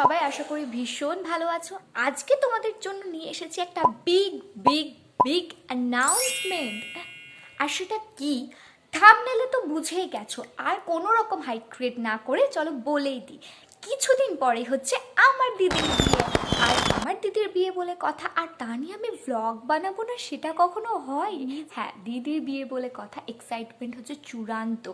সবাই আশা করি ভীষণ ভালো আছো। আজকে তোমাদের জন্য নিয়ে এসেছি একটা বিগ বিগ বিগ অ্যানাউন্সমেন্ট। আর সেটা কি, থাম্বনেলে তো বুঝেই গেছো। আর কোনো রকম হাইট ক্রিয়েট না করে চলো বলেই দিই, কিছুদিন পরে হচ্ছে আমার দিদির বিয়ে। আর আমার দিদির বিয়ে বলে কথা, আর তা নিয়ে আমি ভ্লগ বানাবো না সেটা কখনো হয়? হ্যাঁ, দিদির বিয়ে বলে কথা, এক্সাইটমেন্ট হচ্ছে চূড়ান্ত।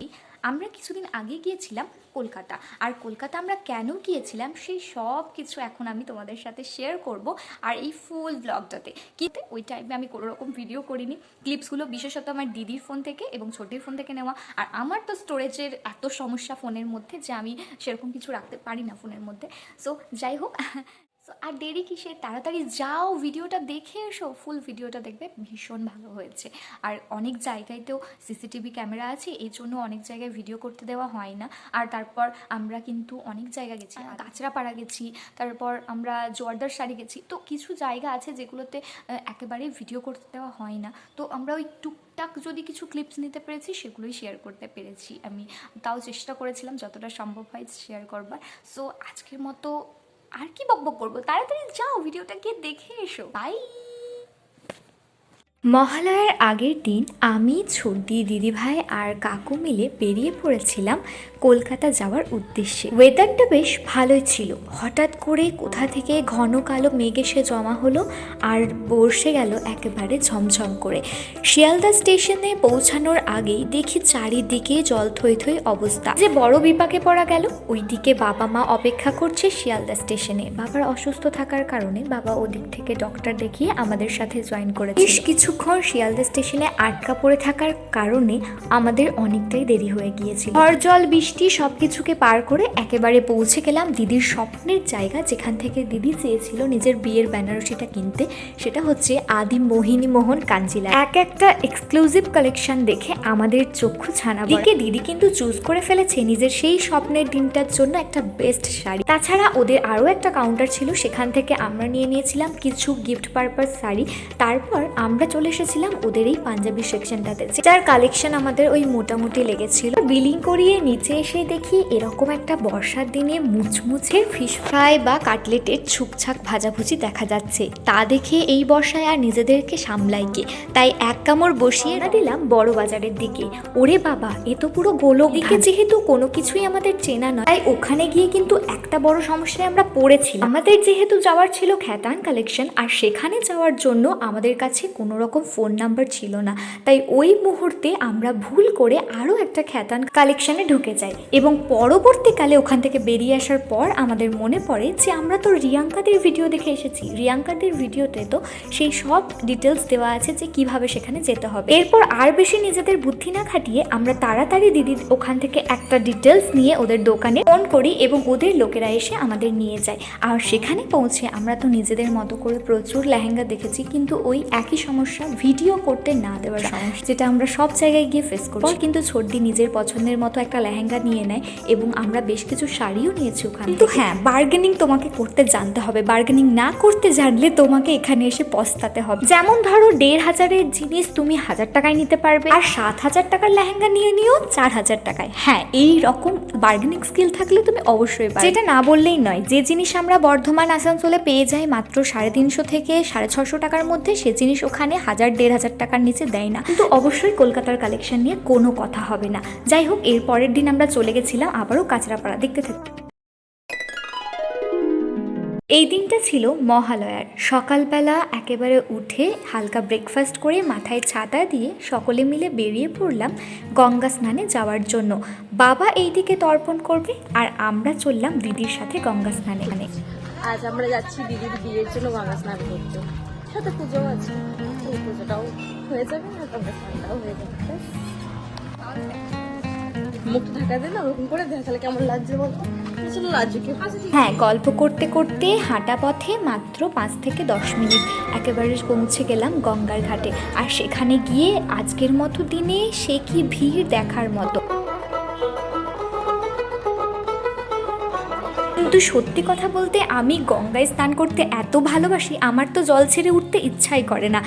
আমরা কিছুদিন আগে গিয়েছিলাম কলকাতা, আর কলকাতা আমরা কেন গিয়েছিলাম সেই সব কিছু এখন আমি তোমাদের সাথে শেয়ার করব। আর এই ফুল ব্লগটাতে কিন্তু ওই টাইমে আমি কোনো রকম ভিডিও করিনি, ক্লিপসগুলো বিশেষত আমার দিদির ফোন থেকে এবং ছোটির ফোন থেকে নেওয়া। আর আমার তো স্টোরেজের এত সমস্যা ফোনের মধ্যে যে আমি সেরকম কিছু রাখতে পারি না ফোনের মধ্যে। সো যাই হোক, সো আর দেরি কিসের, তাড়াতাড়ি যাও ভিডিওটা দেখে এসো। ফুল ভিডিওটা দেখবে, ভীষণ ভালো হয়েছে। আর অনেক জায়গায়তেও সিসিটিভি ক্যামেরা আছে, এই জন্য অনেক জায়গায় ভিডিও করতে দেওয়া হয় না। আর তারপর আমরা কিন্তু অনেক জায়গা গেছি, কাঁচরাপাড়া গেছি, তারপর আমরা জোয়ারদার শাড়ি গেছি। তো কিছু জায়গা আছে যেগুলোতে একেবারেই ভিডিও করতে দেওয়া হয় না। তো আমরা ওই টুকটাক যদি কিছু ক্লিপস নিতে পেরেছি সেগুলোই শেয়ার করতে পেরেছি। আমি তাও চেষ্টা করেছিলাম যতটা সম্ভব হয় শেয়ার করবার। সো আজকের মতো আর কি বকবক করবো, তাড়াতাড়ি যাও ভিডিওটা গিয়ে দেখে এসো। বাই। মহালয়ার আগের দিন আমি, ছোটি, দিদিভাই আর কাকু মিলে বেরিয়ে পড়েছিলাম কলকাতা যাওয়ার উদ্দেশ্যে। ওয়েদারটা বেশ ভালোই ছিল। হঠাৎ করে কোথা থেকে ঘন কালো মেঘ এসে জমা হলো আর বর্ষে গেল একেবারে ঝমঝম করে। শিয়ালদা স্টেশনে পৌঁছানোর আগেই দেখি চারিদিকে জল থই থই অবস্থা। যে বড় বিপাকে পড়া গেল। ওইদিকে বাবা মা অপেক্ষা করছে শিয়ালদা স্টেশনে। বাবার অসুস্থ থাকার কারণে বাবা ওদিক থেকে ডক্টর দেখিয়ে আমাদের সাথে জয়েন করেছে। কিছুক্ষণ শিয়ালদা স্টেশনে আটকা পড়ে থাকার কারণে আমাদের অনেকটাই দেরি হয়ে গিয়েছিল। ঝড় জল বৃষ্টি সবকিছুকে পার করে একেবারে পৌঁছে গেলাম দিদির স্বপ্নের জায়গা, যেখান থেকে দিদি চেয়েছিল নিজের বিয়ের বেনারসিটা কিনতে। সেটা হচ্ছে আদি মোহিনী মোহন কাঞ্জিলা। এক একটা এক্সক্লুসিভ কালেকশন দেখে আমাদের চক্ষু ছানা বড়া। দিদি কিন্তু চুজ করে ফেলেছে নিজের সেই স্বপ্নের দিনটার জন্য একটা বেস্ট শাড়ি। তাছাড়া ওদের আরও একটা কাউন্টার ছিল, সেখান থেকে আমরা নিয়ে নিয়েছিলাম কিছু গিফট পারপাস শাড়ি। তারপর আমরা চলে এসেছিলাম ওদের এই পাঞ্জাবি সেকশনটাতে, যার কালেকশন আমাদের ওই মোটামুটি লেগেছিল। বিলিং করিয়ে নিচে এসে দেখি এরকম একটা বর্ষার দিনে মুচমুচে ফিশ ফ্রাই বা কাটলেটের ছুকছাক ভাজাভুজি দেখা যাচ্ছে। তা দেখে এই বর্ষায় আর নিজেদেরকে সামলাই কে, তাই এক কামড় বসিয়ে দিলাম বড় বাজারের দিকে। ওরে বাবা, এ তো পুরো গোলক। দিকে যেহেতু কোনো কিছুই আমাদের চেনা নয়, তাই ওখানে গিয়ে কিন্তু একটা বড় সমস্যায় আমরা পড়েছিলাম। আমাদের যেহেতু যাওয়ার ছিল খ্যাতান কালেকশন, আর সেখানে যাওয়ার জন্য আমাদের কাছে কোনো রকম ফোন নাম্বার ছিল না। তাই ওই মুহূর্তে আমরা ভুল করে আরও একটা খ্যাতান কালেকশনে ঢুকে যাই, এবং পরবর্তীকালে ওখান থেকে বেরিয়ে আসার পর আমাদের মনে পড়ে যে আমরা তো রিয়াঙ্কাদের ভিডিও দেখে এসেছি। রিয়াঙ্কাদের ভিডিওতে তো সেই সব ডিটেলস দেওয়া আছে যে কিভাবে সেখানে যেতে হবে। এরপর আর বেশি নিজেদের বুদ্ধি না খাটিয়ে আমরা তাড়াতাড়ি দিদির ওখান থেকে একটা ডিটেলস নিয়ে ওদের দোকানে ফোন করি এবং ওদের লোকেরা এসে আমাদের নিয়ে যায়। আর সেখানে পৌঁছে আমরা তো নিজেদের মতো করে প্রচুর লেহেঙ্গা দেখেছি, কিন্তু ওই একই সমস্যা, ভিডিও করতে না দেওয়ার সমস্যা, যেটা আমরা সব জায়গায় গিয়ে ফেস করি। কিন্তু ছোটদি নিজের পছন্দের মতো একটা লেহেঙ্গা নিয়ে নেয় এবং আমরা বেশ কিছু শাড়িও নিয়েছি ওখানে। কিন্তু হ্যাঁ, বার্গেনিং তোমাকে করতে জানতে হবে। বার্গেনিং না করতে জানলে তোমাকে এখানে এসে পস্তাতে হবে। যেমন ধরো 1500-এর জিনিস তুমি 1000 টাকায় নিতে পারবে, আর 7000 টাকার লেহেঙ্গা নিয়ে নিও 4000 টাকায়। হ্যাঁ, এই রকম বার্গেনিং স্কিল থাকলে তুমি অবশ্যই পারবে। যেটা না বললেই নয়, যে জিনিস আমরা বর্ধমান আসানসোলে পেয়ে যাই মাত্র 350 থেকে 650 টাকার মধ্যে, সে জিনিস ওখানে 1000-1500 টাকার নিচে দেয় না। কিন্তু অবশ্যই কলকাতার কালেকশন নিয়ে কোনো কথা হবে না। যাই হোক, এর পরের দিন আমরা চলে গেছিলাম আবারও কাঁচরাপাড়া। দেখতে থাকি। এই দিনটা ছিল মহালয়ার। সকালবেলা একেবারে উঠে হালকা ব্রেকফাস্ট করে মাথায় ছাতা দিয়ে সকলে মিলে বেরিয়ে পড়লাম গঙ্গা স্নানে যাওয়ার জন্য। বাবা এই দিকে তর্পণ করবে আর আমরা চললাম দিদির সাথে গঙ্গা স্নানে। আজ আমরা যাচ্ছি দিদির বিয়ের জন্য গঙ্গা স্নান করতে, সাথে পুজোও আছে। এই পুজোটাও হয়ে যাবে আর গঙ্গা স্নানটাও হয়ে যাবে। মুখটা ঢাকা দিন ওরকম করে দেখালে কেমন লাগছে বলো? হ্যাঁ, গল্প করতে করতে হাঁটা পথে মাত্র 5 থেকে 10 মিনিট একেবারে পৌঁছে গেলাম গঙ্গার ঘাটে। আর সেখানে গিয়ে আজকের মতো দিনে সে কি ভিড় দেখার মতো। কিন্তু সত্যি কথা বলতে আমি গঙ্গায় স্নান করতে এত ভালোবাসি, আমার তো জল ছেড়ে উঠতে ইচ্ছাই করে না।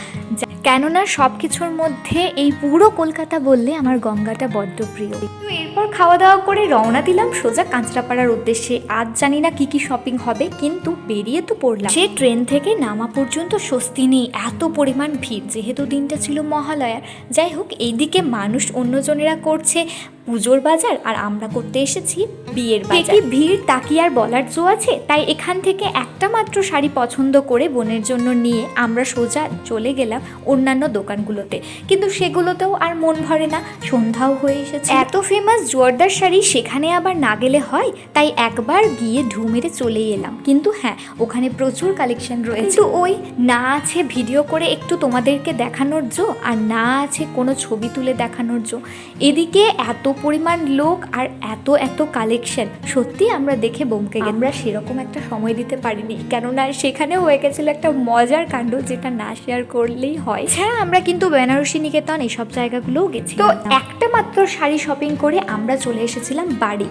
কেননা সব কিছুর মধ্যে এই পুরো কলকাতা বললে আমার গঙ্গাটা বড্ড প্রিয়। তো এরপর খাওয়া দাওয়া করে রওনা দিলাম সোজা কাঁচরাপাড়ার উদ্দেশ্যে। আজ জানি না কি শপিং হবে, কিন্তু বেরিয়ে তো পড়লাম। সে ট্রেন থেকে নামা পর্যন্ত স্বস্তি নেই, এত পরিমাণ ভিড়, যেহেতু দিনটা ছিল মহালয়ার। যাই হোক, এইদিকে মানুষ অন্যজনেরা করছে পুজোর বাজার আর আমরা করতে এসেছি বিয়ের বাজার। কি ভিড় তা কি আর বলার জো আছে। তাই এখান থেকে একটা মাত্র শাড়ি পছন্দ করে বোনের জন্য নিয়ে আমরা সোজা চলে গেলাম অন্যান্য দোকানগুলোতে, কিন্তু সেগুলোতেও আর মন ভরে না, সন্ধ্যাও হয়ে এসেছে। এত ফেমাস জোয়ারদার শাড়ি সেখানে আবার না গেলে হয়, তাই একবার গিয়ে ঢু মেরে চলেই এলাম। কিন্তু হ্যাঁ, ওখানে প্রচুর কালেকশন রয়েছে, ওই না আছে ভিডিও করে একটু তোমাদেরকে দেখানোর জো, আর না আছে কোনো ছবি তুলে দেখানোর জো। এদিকে এত পরিমাণ লোক আর এত কালেকশন, সত্যি আমরা দেখে বমকে গেলাম। আমরা সেরকম একটা সময় দিতে পারিনি, কেননা সেখানে হয়ে গেছিল একটা মজার কাণ্ড, যেটা না শেয়ার করলেই হয়। হ্যাঁ, আমরা কিন্তু বেনারসি নিকেতন এইসব জায়গাগুলোও গেছি। তো একটা মাত্র শাড়ি শপিং করে আমরা চলে এসেছিলাম বাড়ি।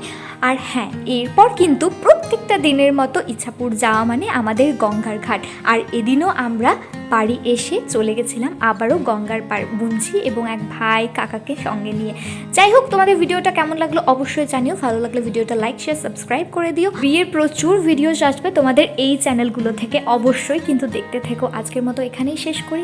আর হ্যাঁ, এরপর কিন্তু প্রত্যেকটা দিনের মতো ইচ্ছাপুর যাওয়া মানে আমাদের গঙ্গার ঘাট। আর এদিনও আমরা বাড়ি এসে চলে গেছিলাম আবারও গঙ্গার পার, বুনছি এবং এক ভাই কাকাকে সঙ্গে নিয়ে। যাই হোক, তোমাদের ভিডিওটা কেমন লাগলো অবশ্যই জানিও। ভালো লাগলে ভিডিওটা লাইক শেয়ার সাবস্ক্রাইব করে দিও। বিয়ের প্রচুর ভিডিও আসবে তোমাদের এই চ্যানেলগুলো থেকে অবশ্যই, কিন্তু দেখতে থেকো। আজকের মতো এখানেই শেষ করি।